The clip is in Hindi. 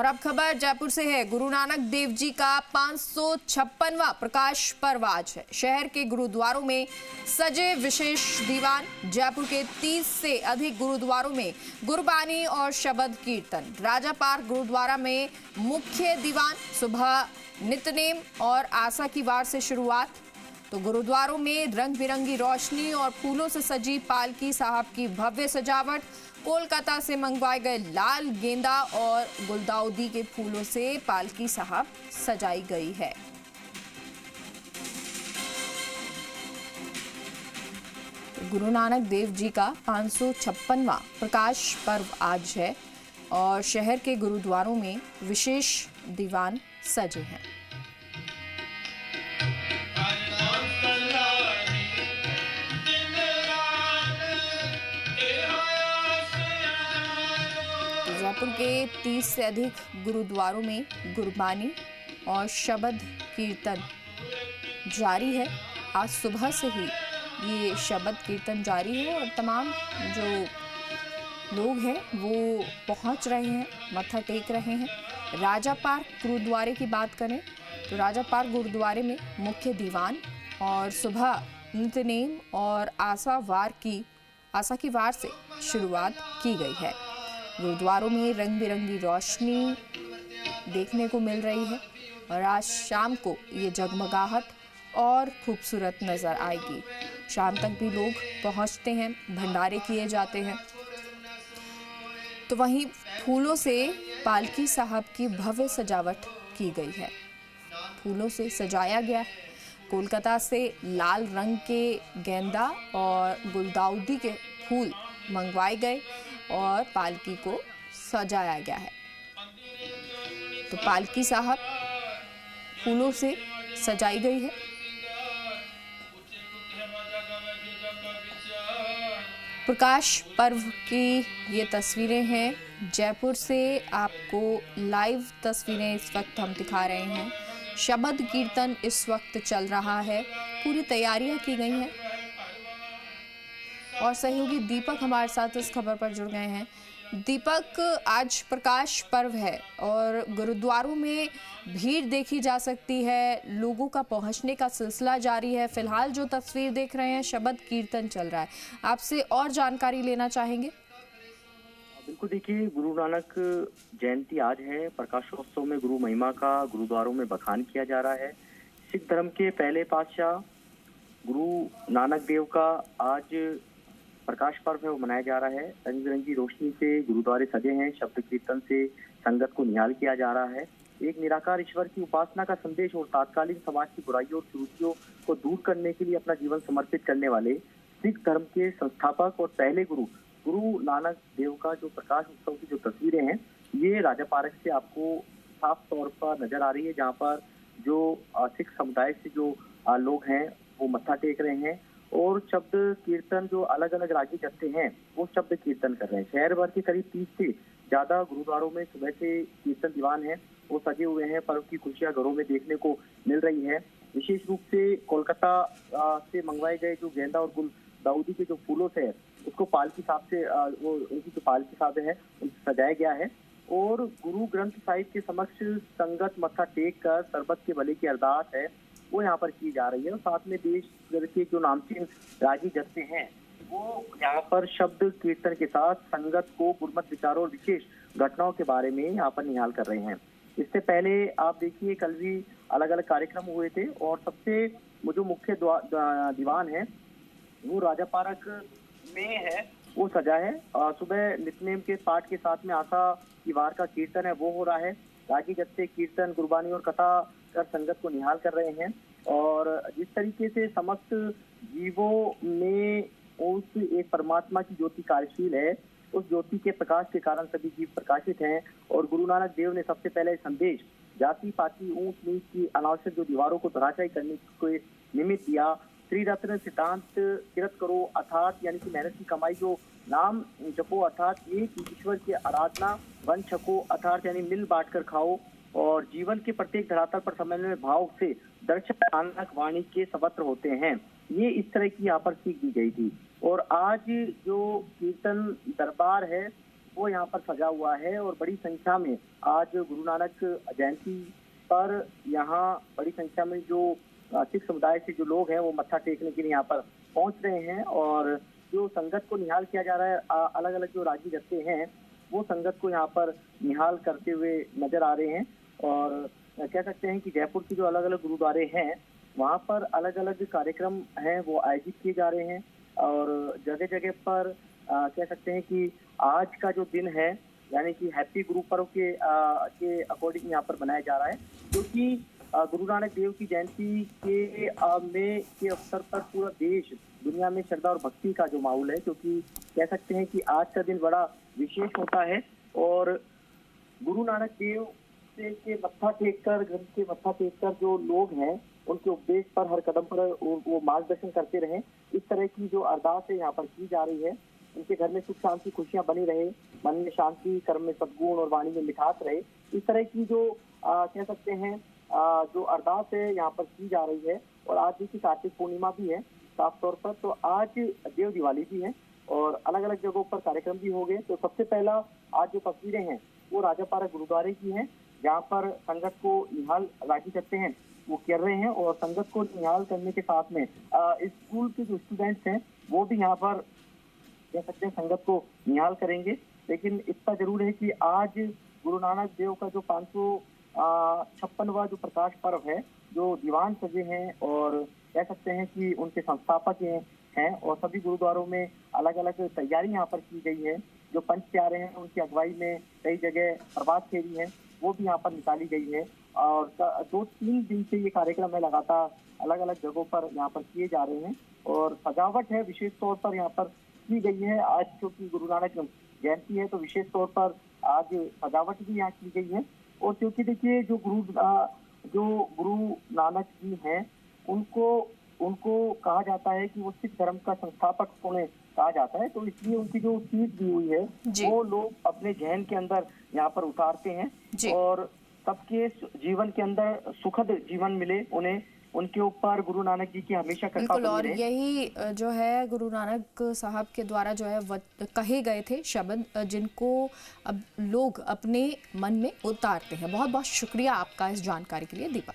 और अब खबर जयपुर से है। गुरु नानक देव जी का 556वां प्रकाश पर्व आज है। शहर के गुरुद्वारों में सजे विशेष दीवान। जयपुर के 30 से अधिक गुरुद्वारों में गुरबानी और शबद कीर्तन। राजा पार्क गुरुद्वारा में मुख्य दीवान। सुबह नितनेम और आसा की वार से शुरुआत। तो गुरुद्वारों में रंग बिरंगी रोशनी और फूलों से सजी पालकी साहब की भव्य सजावट। कोलकाता से मंगवाए गए लाल गेंदा और गुलदाउदी के फूलों से पालकी साहब सजाई गई है। गुरु नानक देव जी का 556वां प्रकाश पर्व आज है और शहर के गुरुद्वारों में विशेष दीवान सजे हैं। जयपुर के 30 से अधिक गुरुद्वारों में गुरबानी और शबद कीर्तन जारी है। आज सुबह से ही ये शबद कीर्तन जारी है और तमाम जो लोग हैं वो पहुंच रहे हैं, मत्था टेक रहे हैं। राजा पार्क गुरुद्वारे की बात करें तो राजा पार्क गुरुद्वारे में मुख्य दीवान और सुबह नितनेम और आसा की वार से शुरुआत की गई है। गुरुद्वारों में रंग बिरंगी रोशनी देखने को मिल रही है और आज शाम को ये जगमगाहट और खूबसूरत नजर आएगी। शाम तक भी लोग पहुंचते हैं, भंडारे किए जाते हैं। तो वहीं फूलों से पालकी साहब की भव्य सजावट की गई है, फूलों से सजाया गया है। कोलकाता से लाल रंग के गेंदा और गुलदाउदी के फूल मंगवाए गए और पालकी को सजाया गया है। तो पालकी साहब फूलों से सजाई गई है। प्रकाश पर्व की ये तस्वीरें हैं। जयपुर से आपको लाइव तस्वीरें इस वक्त हम दिखा रहे हैं। शबद कीर्तन इस वक्त चल रहा है, पूरी तैयारियां की गई हैं और सहयोगी दीपक हमारे साथ इस खबर पर जुड़ गए हैं। दीपक, आज प्रकाश पर्व है और गुरुद्वारों में भीड़ देखी जा सकती है, लोगों का पहुंचने का सिलसिला जारी है। फिलहाल जो तस्वीर देख रहे हैं, शबद कीर्तन चल रहा है। आपसे और जानकारी लेना चाहेंगे। बिल्कुल, देखिए, गुरु नानक जयंती आज है। प्रकाशोत्सव में गुरु महिमा का गुरुद्वारों में बखान किया जा रहा है। सिख धर्म के पहले पातशाह गुरु नानक देव का आज प्रकाश पर्व है वो मनाया जा रहा है। रंग बिरंगी रोशनी से गुरुद्वारे सजे हैं। शब्द कीर्तन से संगत को निहाल किया जा रहा है। एक निराकार ईश्वर की उपासना का संदेश और तात्कालीन समाज की बुराइयों और कुरीतियों को दूर करने के लिए अपना जीवन समर्पित करने वाले सिख धर्म के संस्थापक और पहले गुरु नानक देव का जो प्रकाश उत्सव की जो तस्वीरें हैं, ये राजा पार्क से आपको साफ तौर पर नजर आ रही है, जहाँ पर जो सिख समुदाय से जो लोग हैं वो मत्था टेक रहे हैं और शब्द कीर्तन जो अलग अलग रागी जत्थे हैं वो शब्द कीर्तन कर रहे हैं। शहर भर के करीब 30 से ज्यादा गुरुद्वारों में सुबह से कीर्तन दीवान है वो सजे हुए हैं। पर्व की खुशियां घरों में देखने को मिल रही है। विशेष रूप से कोलकाता से मंगवाए गए जो गेंदा और गुलदाउदी के जो फूलों से है उसको पालकी साहब से वो उनकी जो पालकी साहब है उनसे सजाया गया है और गुरु ग्रंथ साहिब के समक्ष संगत मत्था टेक कर सरबत के भले की अरदास है वो यहाँ पर की जा रही है। और साथ में देश भर के जो नामचीन रागी जत्थे हैं वो यहाँ पर शब्द कीर्तन के साथ संगत को गुरमत विचारों और विशेष घटनाओं के बारे में यहाँ पर निहाल कर रहे हैं। इससे पहले आप देखिए, कल भी अलग अलग कार्यक्रम हुए थे और सबसे जो मुख्य दीवान है वो राजा पार्क में है वो सजा है। सुबह नितनेम के पाठ के साथ में आशा की वार का कीर्तन है वो हो रहा है। रागी जत्थे कीर्तन, गुरबानी और कथा कर संगत को निहाल कर रहे हैं और जिस तरीके से समस्त जीवों में उस एक परमात्मा की ज्योति कार्यशील है, उस ज्योति के प्रकाश के कारण सभी जीव प्रकाशित हैं। और गुरु नानक देव ने सबसे पहले संदेश जाति पाति ऊंच नीच की अनावश्यक जो दीवारों को धराशायी करने को निमित्त दिया। त्रिरत्न सिद्धांत किरत करो अर्थात यानी कि मेहनत की कमाई जो नाम जपो अर्थात एक ईश्वर की आराधना, वन छको अर्थात यानी मिल बांट कर खाओ और जीवन के प्रत्येक धरातल पर समन्वय भाव से दर्शन नानक वाणी के सवत्र होते हैं। ये इस तरह की यहाँ पर सीख दी गई थी। और आज जो कीर्तन दरबार है वो यहाँ पर सजा हुआ है और बड़ी संख्या में आज गुरु नानक जयंती पर यहाँ बड़ी संख्या में जो सिख समुदाय से जो लोग हैं वो मत्था टेकने के लिए यहाँ पर पहुंच रहे हैं और जो संगत को निहाल किया जा रहा है, अलग अलग जो रागी जत्थे हैं वो संगत को यहाँ पर निहाल करते हुए नजर आ रहे हैं। और कह सकते हैं कि जयपुर की जो अलग अलग गुरुद्वारे हैं वहाँ पर अलग अलग कार्यक्रम हैं वो आयोजित किए जा रहे हैं और जगह जगह पर कह सकते हैं कि आज का जो दिन है यानी कि हैप्पी गुरु पर्व के अकॉर्डिंग यहाँ पर बनाया जा रहा है, क्योंकि गुरु नानक देव की जयंती के अवसर पर पूरा देश दुनिया में श्रद्धा और भक्ति का जो माहौल है, क्योंकि कह सकते हैं कि आज का दिन बड़ा विशेष होता है और गुरु नानक देव के मत्था टेककर जो लोग हैं उनके उपदेश पर हर कदम पर वो मार्गदर्शन करते रहे। इस तरह की जो अरदास है यहाँ पर की जा रही है, उनके घर में सुख शांति खुशियां बनी रहे, मन में शांति, कर्म में सद्गुण और वाणी में मिठास रहे। इस तरह की जो कह सकते हैं जो अरदास है यहाँ पर की जा रही है। और आज की कार्तिक पूर्णिमा भी है साफ तौर पर, तो आज देव दिवाली भी है और अलग अलग जगहों पर कार्यक्रम भी हो गए। तो सबसे पहला आज जो तस्वीरें हैं वो राजापारा गुरुद्वारे की हैं, जहाँ पर संगत को निहाल रागी जत्थे हैं वो कर रहे हैं और संगत को निहाल करने के साथ में स्कूल के जो स्टूडेंट्स हैं वो भी यहाँ पर कह सकते हैं संगत को निहाल करेंगे। लेकिन इतना जरूर है कि आज गुरु नानक देव का जो 556वां जो प्रकाश पर्व है, जो दीवान सजे हैं और कह सकते हैं कि उनके संस्थापक हैं और सभी गुरुद्वारों में अलग अलग तैयारी यहाँ पर की गई है। जो पंच प्यारे हैं उनकी अगुवाई में कई जगह प्रभात फेरी है वो भी यहाँ पर निकाली गई है और 2-3 दिन से ये कार्यक्रम है लगातार अलग अलग जगहों पर यहाँ पर किए जा रहे हैं और सजावट है विशेष तौर पर यहाँ पर की गई है। आज क्योंकि गुरु नानक जयंती है तो विशेष तौर पर आज सजावट भी यहाँ की गई है। और क्योंकि देखिए जो गुरु नानक जी हैं उनको कहा जाता है कि वो सिख धर्म का संस्थापक उन्हें कहा जाता है, तो इसलिए उनकी जो सीख दी हुई है वो लोग अपने जहन के अंदर यहाँ पर उतारते हैं और सबके जीवन के अंदर सुखद जीवन मिले उन्हें, उनके ऊपर गुरु नानक जी की हमेशा कृपा बनी रहे। और यही जो है गुरु नानक साहब के द्वारा जो है कहे गए थे शब्द जिनको अब लोग अपने मन में उतारते हैं। बहुत बहुत शुक्रिया आपका इस जानकारी के लिए दीपक।